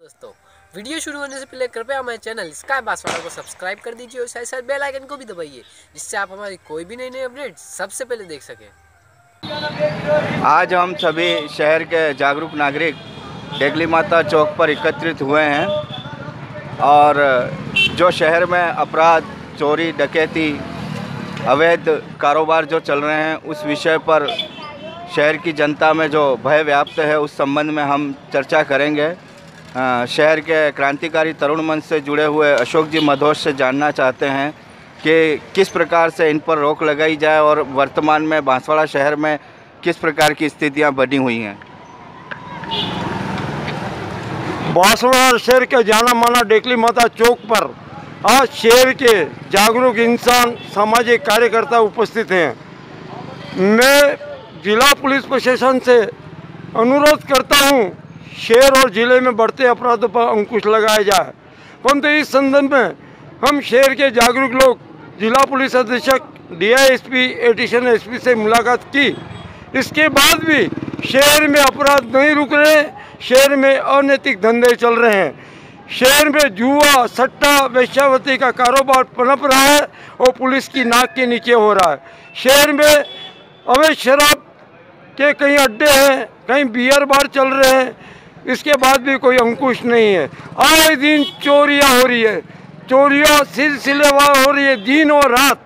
दोस्तों, वीडियो शुरू होने से पहले कृपया हमारे चैनल स्काई बांसवाड़ा को सब्सक्राइब कर दीजिए और साथ साथ बेल आइकन को भी दबाइए, जिससे आप हमारी कोई भी नई अपडेट सबसे पहले देख सकें। आज हम सभी शहर के जागरूक नागरिक डेगली माता चौक पर एकत्रित हुए हैं और जो शहर में अपराध, चोरी, डकैती, अवैध कारोबार जो चल रहे हैं उस विषय पर शहर की जनता में जो भय व्याप्त है उस संबंध में हम चर्चा करेंगे। शहर के क्रांतिकारी तरुण मंच से जुड़े हुए अशोक जी मधोश से जानना चाहते हैं कि किस प्रकार से इन पर रोक लगाई जाए और वर्तमान में बांसवाड़ा शहर में किस प्रकार की स्थितियां बनी हुई हैं। बांसवाड़ा शहर के जाना माना डेगली माता चौक पर आज शहर के जागरूक इंसान, सामाजिक कार्यकर्ता उपस्थित हैं। मैं जिला पुलिस प्रशासन से अनुरोध करता हूं, शहर और ज़िले में बढ़ते अपराधों पर अंकुश लगाया जाए। परंतु इस संदर्भ में हम शहर के जागरूक लोग जिला पुलिस अधीक्षक DISP एडिशनल SP से मुलाकात की। इसके बाद भी शहर में अपराध नहीं रुक रहे, शहर में अनैतिक धंधे चल रहे हैं। शहर में जुआ, सट्टा, वेश्यावृत्ति का कारोबार पनप रहा है और पुलिस की नाक के नीचे हो रहा है। शहर में अवैध शराब के कहीं अड्डे हैं, कहीं बियर बार चल रहे हैं, इसके बाद भी कोई अंकुश नहीं है। आए दिन चोरियां हो रही है, चोरियां सिलसिलेवार हो रही है, दिन और रात।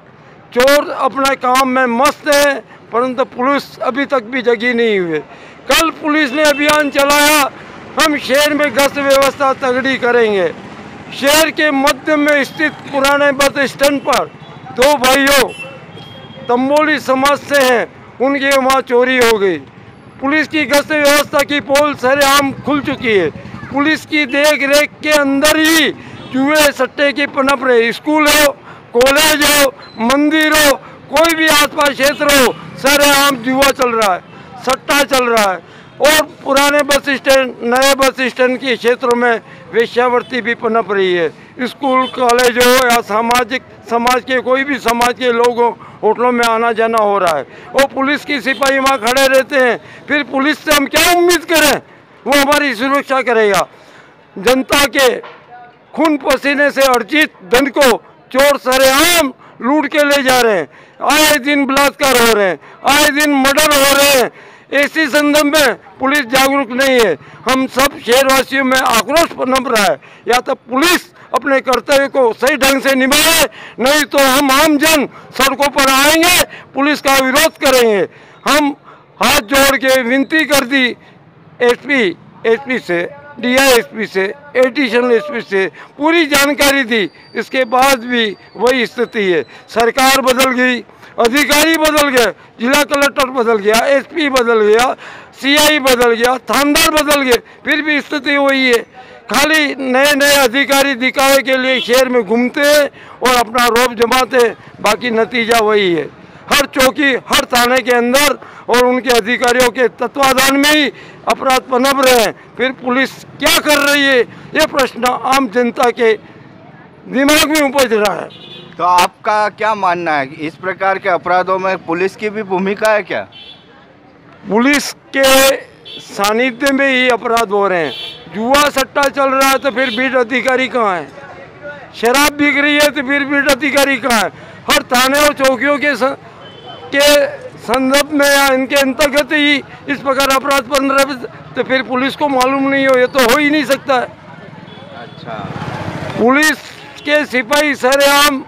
चोर अपने काम में मस्त है, परंतु पुलिस अभी तक भी जगी नहीं हुई। कल पुलिस ने अभियान चलाया, हम शहर में गश्त व्यवस्था तगड़ी करेंगे। शहर के मध्य में स्थित पुराने बस स्टैंड पर दो भाइयों तंबोली समाज से हैं, उनके वहाँ चोरी हो गई। पुलिस की गश्त व्यवस्था की पोल सरेआम खुल चुकी है। पुलिस की देख रेख के अंदर ही जुए सट्टे की पनप रहे। स्कूल हो, कॉलेज हो, मंदिर हो, कोई भी आसपास क्षेत्र हो, सरेआम जुआ चल रहा है, सट्टा चल रहा है। और पुराने बस स्टैंड, नए बस स्टैंड के क्षेत्रों में वेश्यावृत्ति भी पनप रही है। स्कूल, कॉलेज हो या समाज के कोई भी समाज के लोग हो, होटलों में आना जाना हो रहा है। और पुलिस की सिपाही वहाँ खड़े रहते हैं, फिर पुलिस से हम क्या उम्मीद करें? वो हमारी सुरक्षा करेगा। जनता के खून पसीने से अर्जित धन को चोर सरेआम लूट के ले जा रहे हैं। आए दिन बलात्कार हो रहे हैं, आए दिन मर्डर हो रहे हैं। ऐसी संदर्भ में पुलिस जागरूक नहीं है। हम सब शहरवासियों में आक्रोश पनप रहा है। या तो पुलिस अपने कर्तव्य को सही ढंग से निभाए, नहीं तो हम आम जन सड़कों पर आएंगे, पुलिस का विरोध करेंगे। हम हाथ जोड़ के विनती कर दी SP से, DISP से, एडिशनल SP से पूरी जानकारी दी। इसके बाद भी वही स्थिति है। सरकार बदल गई, अधिकारी बदल गए, जिला कलेक्टर बदल गया, SP बदल गया, CI बदल गया, थानेदार बदल गए, फिर भी स्थिति वही है। खाली नए नए अधिकारी दिखावे के लिए शहर में घूमते हैं और अपना रौब जमाते हैं, बाकी नतीजा वही है। हर चौकी, हर थाने के अंदर और उनके अधिकारियों के तत्वाधान में ही अपराध पनप रहे हैं। फिर पुलिस क्या कर रही है, ये प्रश्न आम जनता के दिमाग में उपज रहा है। तो आपका क्या मानना है, इस प्रकार के अपराधों में पुलिस की भी भूमिका है क्या? पुलिस के सानिध्य में ही अपराध हो रहे हैं। जुआ सट्टा चल रहा है तो फिर बीट अधिकारी कहाँ है? शराब बिक रही है तो फिर बीट अधिकारी कहाँ है? हर थाने और चौकियों के संदर्भ में या इनके अंतर्गत ही इस प्रकार अपराध बन रहे, तो फिर पुलिस को मालूम नहीं हो, ये तो हो ही नहीं सकता है। अच्छा, पुलिस के सिपाही सरेआम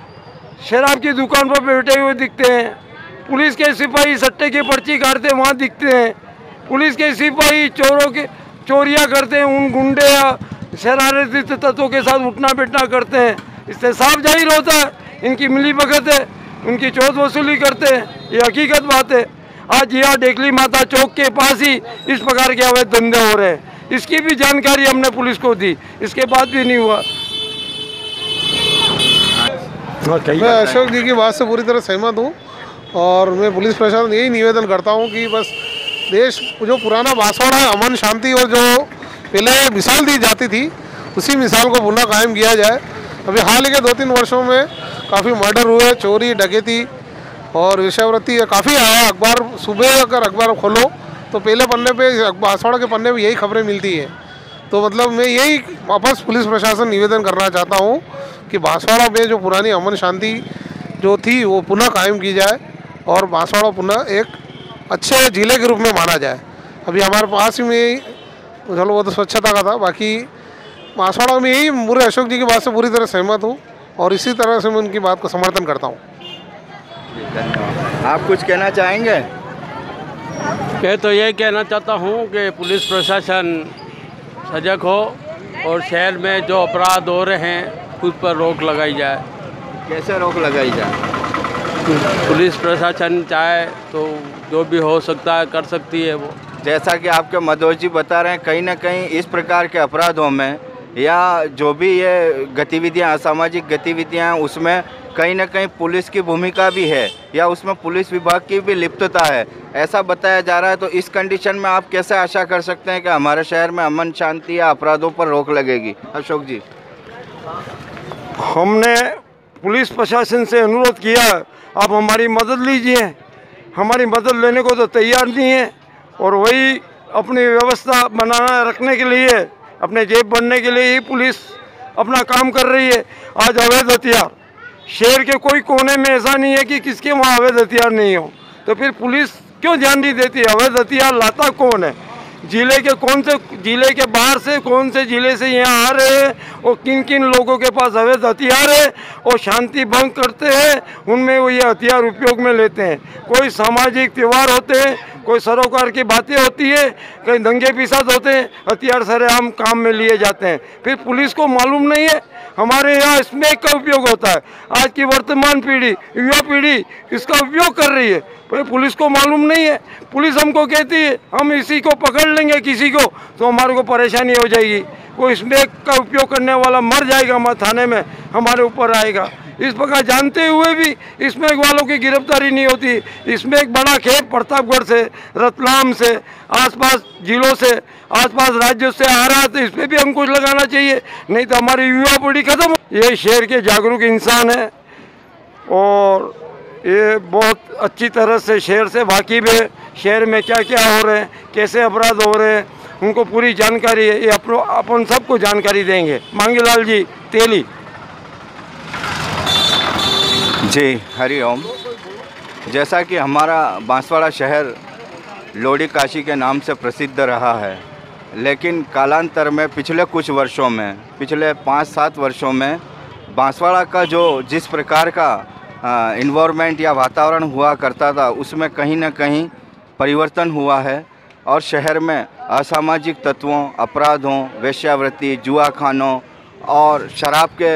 शराब की दुकान पर बैठे हुए दिखते हैं, पुलिस के सिपाही सट्टे की पर्ची काटते वहाँ दिखते हैं, पुलिस के सिपाही चोरियां करते हैं, उन गुंडे या शरारती तत्वों के साथ उठना बैठना करते हैं। इससे साफ जाहिर होता है इनकी मिली भगत है, उनकी चौथ वसूली करते हैं, ये हकीकत बात है। आज यहाँ डेगली माता चौक के पास ही इस प्रकार के अवैध धंधे हो रहे हैं। इसकी भी जानकारी हमने पुलिस को दी, इसके बाद भी नहीं हुआ। मैं अशोक जी की बात से पूरी तरह सहमत हूँ और मैं पुलिस प्रशासन यही निवेदन करता हूँ कि बस देश जो पुराना बांसवाड़ा है, अमन शांति और जो पहले मिसाल दी जाती थी, उसी मिसाल को पुनः कायम किया जाए। अभी हाल के 2-3 वर्षों में काफ़ी मर्डर हुए, चोरी, डकैती और वेश्यावृत्ति काफ़ी आया। अखबार सुबह अगर अखबार खोलो तो पहले पन्ने पे बांसवाड़ा के पन्ने पे यही खबरें मिलती है। तो मतलब मैं यही वापस पुलिस प्रशासन निवेदन करना चाहता हूँ कि बांसवाड़ा में जो पुरानी अमन शांति जो थी वो पुनः कायम की जाए और बांसवाड़ा पुनः एक अच्छे जिले के रूप में माना जाए। अभी हमारे पास ही में चलो वो तो स्वच्छता का था, बाकी बांसवाड़ा में यही पूरे अशोक जी की बात से पूरी तरह सहमत हूँ और इसी तरह से मैं उनकी बात को समर्थन करता हूँ। आप कुछ कहना चाहेंगे? मैं तो ये कहना चाहता हूँ कि पुलिस प्रशासन सजग हो और शहर में जो अपराध हो रहे हैं उस पर रोक लगाई जाए। कैसे रोक लगाई जाए? पुलिस प्रशासन चाहे तो जो भी हो सकता है कर सकती है वो। जैसा कि आपके मधोज जी बता रहे हैं, कहीं ना कहीं इस प्रकार के अपराधों में या जो भी ये गतिविधियां, असामाजिक गतिविधियां, उसमें कहीं ना कहीं पुलिस की भूमिका भी है या उसमें पुलिस विभाग की भी लिप्तता है, ऐसा बताया जा रहा है। तो इस कंडीशन में आप कैसे आशा कर सकते हैं कि हमारे शहर में अमन शांति या अपराधों पर रोक लगेगी? अशोक जी, हमने पुलिस प्रशासन से अनुरोध किया, आप हमारी मदद लीजिए। हमारी मदद लेने को तो तैयार नहीं है और वही अपनी व्यवस्था बनाना रखने के लिए, अपने जेब बनने के लिए ही पुलिस अपना काम कर रही है। आज अवैध हथियार शहर के कोई कोने में ऐसा नहीं है कि किसके वहाँ अवैध हथियार नहीं हो, तो फिर पुलिस क्यों ध्यान नहीं देती? अवैध हथियार लाता कौन है? जिले के कौन से जिले के बाहर से कौन से जिले से यहाँ आ रहे हैं और किन किन लोगों के पास अवैध हथियार है और शांति भंग करते हैं, उनमें वो ये हथियार उपयोग में लेते हैं। कोई सामाजिक त्यौहार होते हैं, कोई सरोकार की बातें होती है, कहीं दंगे फिसाद होते हैं, हथियार सरेआम काम में लिए जाते हैं। फिर पुलिस को मालूम नहीं है हमारे यहाँ स्मैक का उपयोग होता है। आज की वर्तमान पीढ़ी, युवा पीढ़ी इसका उपयोग कर रही है, पर पुलिस को मालूम नहीं है। पुलिस हमको कहती है हम इसी को पकड़ लेंगे किसी को तो हमारे को परेशानी हो जाएगी, कोई स्मैक का उपयोग करने वाला मर जाएगा, हमारे थाने में हमारे ऊपर आएगा। इस प्रकार जानते हुए भी स्मैक वालों की गिरफ्तारी नहीं होती। स्मैक बड़ा खेप प्रतापगढ़ से, रतलाम से, आसपास जिलों से, आसपास राज्यों से आ रहा है, तो इसमें भी अंकुश लगाना चाहिए, नहीं तो हमारी युवा पीढ़ी खत्म। ये शहर के जागरूक इंसान है और ये बहुत अच्छी तरह से शहर से वाकिफ है, शहर में क्या क्या हो रहे हैं, कैसे अपराध हो रहे हैं, उनको पूरी जानकारी है। ये अपन सबको जानकारी देंगे। मांगीलाल जी, तेली। जी हरिओम। जैसा कि हमारा बांसवाड़ा शहर लोडी काशी के नाम से प्रसिद्ध रहा है, लेकिन कालांतर में पिछले कुछ वर्षों में, पिछले 5-7 वर्षों में बांसवाड़ा का जो जिस प्रकार का इन्वायरमेंट या वातावरण हुआ करता था, उसमें कहीं ना कहीं परिवर्तन हुआ है और शहर में असामाजिक तत्वों, अपराधों, वेश्यावृत्ति, जुआ खानों और शराब के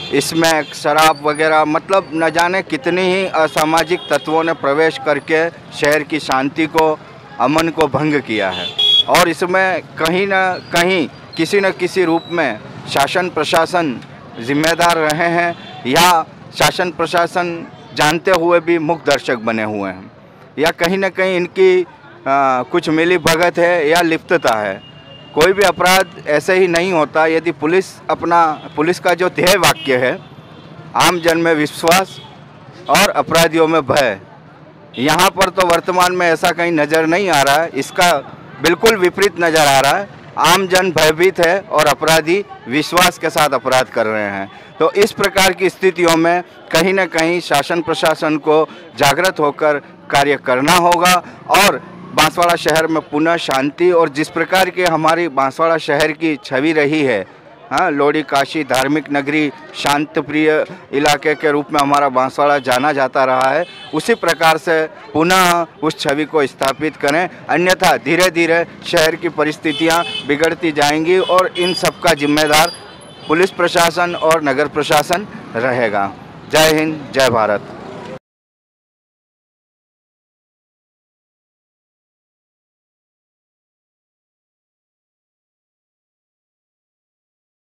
इसमें शराब वगैरह, मतलब न जाने कितनी ही असामाजिक तत्वों ने प्रवेश करके शहर की शांति को, अमन को भंग किया है। और इसमें कहीं ना कहीं किसी न किसी रूप में शासन प्रशासन जिम्मेदार रहे हैं या शासन प्रशासन जानते हुए भी मुख्य दर्शक बने हुए हैं, या कहीं ना कहीं इनकी कुछ मिली भगत है या लिप्तता है। कोई भी अपराध ऐसे ही नहीं होता यदि पुलिस का जो ध्येय वाक्य है, आम जन में विश्वास और अपराधियों में भय, यहाँ पर तो वर्तमान में ऐसा कहीं नज़र नहीं आ रहा है, इसका बिल्कुल विपरीत नज़र आ रहा है। आम जन भयभीत है और अपराधी विश्वास के साथ अपराध कर रहे हैं। तो इस प्रकार की स्थितियों में कहीं ना कहीं शासन प्रशासन को जागृत होकर कार्य करना होगा और बांसवाड़ा शहर में पुनः शांति, और जिस प्रकार की हमारी बांसवाड़ा शहर की छवि रही है, हाँ, लोडी काशी धार्मिक नगरी, शांत प्रिय इलाके के रूप में हमारा बांसवाड़ा जाना जाता रहा है, उसी प्रकार से पुनः उस छवि को स्थापित करें। अन्यथा धीरे धीरे शहर की परिस्थितियां बिगड़ती जाएंगी और इन सब का जिम्मेदार पुलिस प्रशासन और नगर प्रशासन रहेगा। जय हिंद, जय भारत।